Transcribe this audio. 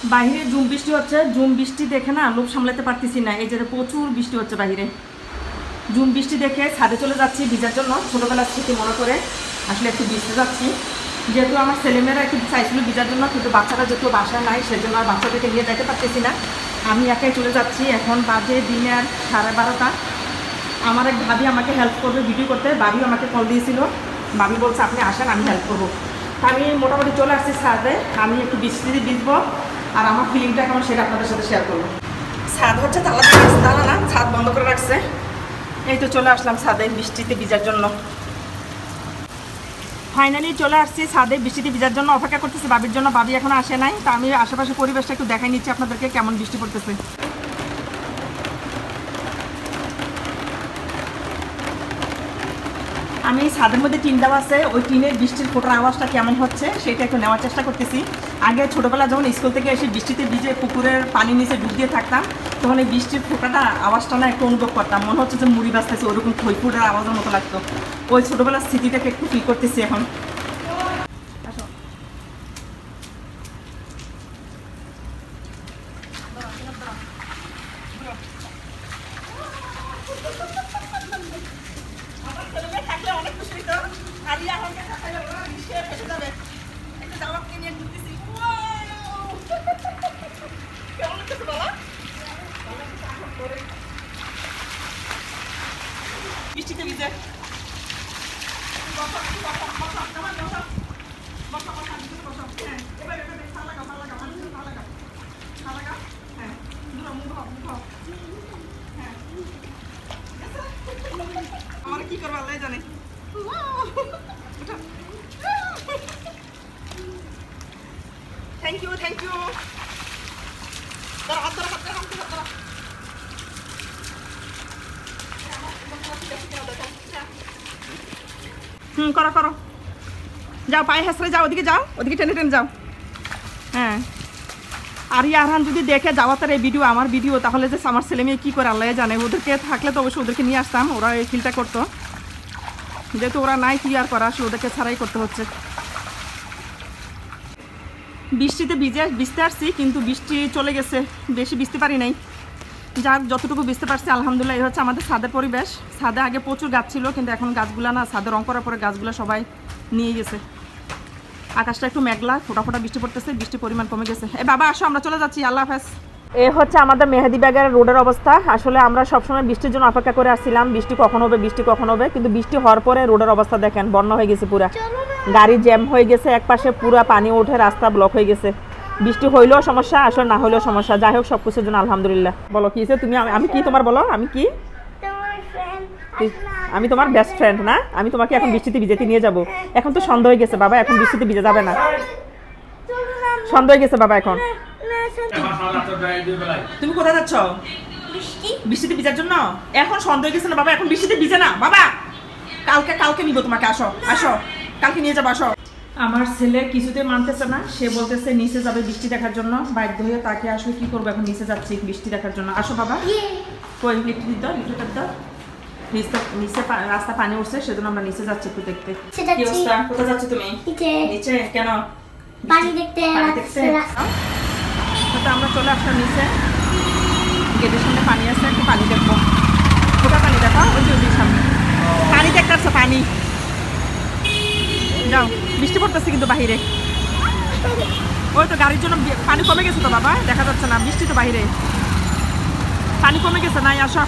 বাইরে ঝুম বৃষ্টি হচ্ছে, ঝুম বৃষ্টি দেখে না লোভ সামলাতে পারতেছি না। এই যে প্রচুর বৃষ্টি হচ্ছে বাইরে, ঝুম বৃষ্টি দেখে ছাদে চলে যাচ্ছি ভিজার জন্য। ছোটোবেলার স্মৃতি মনে করে আসলে একটু ভিজতে যাচ্ছি, যেহেতু আমার ছেলেমেয়েরা একটু চাইছিল ভিজার জন্য, কিন্তু বাচ্চারা যেহেতু বাসায় নাই সেজন্য আর বাচ্চাদেরকে নিয়ে যেতে পারতেছি না। আমি একাই চলে যাচ্ছি। এখন বাজে দিনের 12:30। আমার এক ভাবি আমাকে হেল্প করবে ভিডিও করতে, ভাবিও আমাকে কল দিয়েছিল। ভাবি বলছে আপনি আসেন, আমি হেল্প করবো। তা আমি মোটামুটি চলে আসছি ছাদে। আমি একটু বৃষ্টিতে ভিজবো আর আমার ফিলিংটা কেমন সেটা আপনাদের সাথে শেয়ার করবো। ছাদ হচ্ছে তালা না, ছাদ বন্ধ করে রাখছে। এই তো চলে আসলাম ছাদে বৃষ্টিতে ভিজার জন্য। ফাইনালি চলে আসছি ছাদে বৃষ্টিতে ভিজার জন্য। অপেক্ষা করতেছি বাবির জন্য, বাবি এখন আসে নাই। তা আমি আশেপাশে পরিবেশটা একটু দেখাই নিচ্ছি আপনাদেরকে কেমন বৃষ্টি পড়তেছে। আমি ছাদের মধ্যে টিন দেওয়া আছে, ওই টিনের বৃষ্টির ফোটার আওয়াজটা কেমন হচ্ছে সেটা একটু নেওয়ার চেষ্টা করতেছি। আগে ছোটোবেলা যখন স্কুল থেকে এসে বৃষ্টিতে ভিজে পুকুরের পানি নিচে ডুব দিয়ে থাকতাম, তখন এই বৃষ্টির ফোটাটা আওয়াজটা না একটু অনুভব করতাম, মনে হচ্ছে যে মুড়ি বাজতেছে, ওরকম খইফুটের আওয়াজের মতো লাগতো। ওই ছোটোবেলার স্মৃতিটাকে একটু ফিল করতেছি এখন। বৃষ্টিতে ভিজে আমার কি করবো আল্লাহ জানে। Thank you, thank you. করো করো, যাও পায়ে হেসড়ে যাও, ওদিকে যাও, ওদিকে টেনে টেনে যাও। হ্যাঁ, আর আরহান যদি দেখে যাওয়া তার এই ভিডিও, আমার ভিডিও, তাহলে যে আমার ছেলে মেয়ে কী করে আল্লাহ জানে। ওদেরকে থাকলে তো অবশ্যই ওদেরকে নিয়ে আসতাম, ওরা এই ফিলটা করতো। যেহেতু ওরা নাই, কি আর করা, আসলে ওদেরকে ছাড়াই করতে হচ্ছে। বৃষ্টিতে ভিজতে আসছি, কিন্তু বৃষ্টি চলে গেছে, বেশি ভিজতে পারি নাই। যাক, যতটুকু বুঝতে পারছি আলহামদুলিল্লাহ। এই হচ্ছে আমাদের ছাদের পরিবেশ। ছাদে আগে প্রচুর গাছ ছিল, কিন্তু এখন গাছগুলো না, ছাদে রং করার পরে গাছগুলো সবাই নিয়ে গেছে। আকাশটা একটু মেঘলা, ফোটা ফোটা বৃষ্টি পড়তেছে, বৃষ্টির পরিমাণ কমে গেছে। এ বাবা আসো, আমরা চলে যাচ্ছি, আল্লাহ হাফেজ। এ হচ্ছে আমাদের মেহেদিবাগের রোডের অবস্থা। আসলে আমরা সবসময় বৃষ্টির জন্য অপেক্ষা করে আসছিলাম, বৃষ্টি কখন হবে, বৃষ্টি কখন হবে। কিন্তু বৃষ্টি হওয়ার পরে রোডের অবস্থা দেখেন, বন্যা হয়ে গেছে পুরা। গাড়ি জ্যাম হয়ে গেছে, একপাশে পুরা পানি উঠে রাস্তা ব্লক হয়ে গেছে। বৃষ্টি হইলেও সমস্যা, আসলে না হইলেও সমস্যা। যাই হোক, সব কিছুর জন্য আলহামদুলিল্লাহ। বলো কি হয়েছে তুমি? আমি কি তোমার, বলো আমি কি? আমি তোমার বেস্ট ফ্রেন্ড না? আমি তোমাকে এখন বৃষ্টিতে ভিজেতে নিয়ে যাব। এখন তো সন্ধ্যা হয়ে গেছে বাবা, এখন বৃষ্টিতে ভিজে যাবে না। সন্ধ্যা হয়ে গেছে বাবা, এখন তুমি কোথায় যাচ্ছ? বৃষ্টিতে ভিজার জন্য? এখন সন্ধ্যা হয়ে গেছে না বাবা, এখন বৃষ্টিতে ভিজে না বাবা। কালকে নিব তোমাকে, আসো আসো, কালকে নিয়ে যাবো, আসো। আমার ছেলে কিছুতে মানতেছে না, সে বলতেছে নিচে যাবে বৃষ্টি দেখার জন্য। বাধ্য হয়ে তাকে আসলে কি করবো, এখন নিচে যাচ্ছি বৃষ্টি দেখার জন্য। আসো বাবা, কই লিফট দাও, লিফট দাও। নিচে রাস্তা পানি উঠছে, সেজন্য আমরা নিচে যাচ্ছি একটু দেখতে। কি অবস্থা? কোথায় যাচ্ছ তুমি? নিচে কেন? পানি দেখতে। আমরা চলে আসলাম নিচে, গেটের সামনে পানি আছে, একটু পানি দেখবো। কোথায় পানি দেখো? ওই যে সামনে পানি দেখতে আসছে, পানি। যাও, বৃষ্টি পড়তেছে কিন্তু বাহিরে। ওই তো গাড়ির জন্য পানি কমে গেছে তো বাবা, দেখা যাচ্ছে না, বৃষ্টি তো বাহিরে, পানি কমে গেছে। নাই আসো।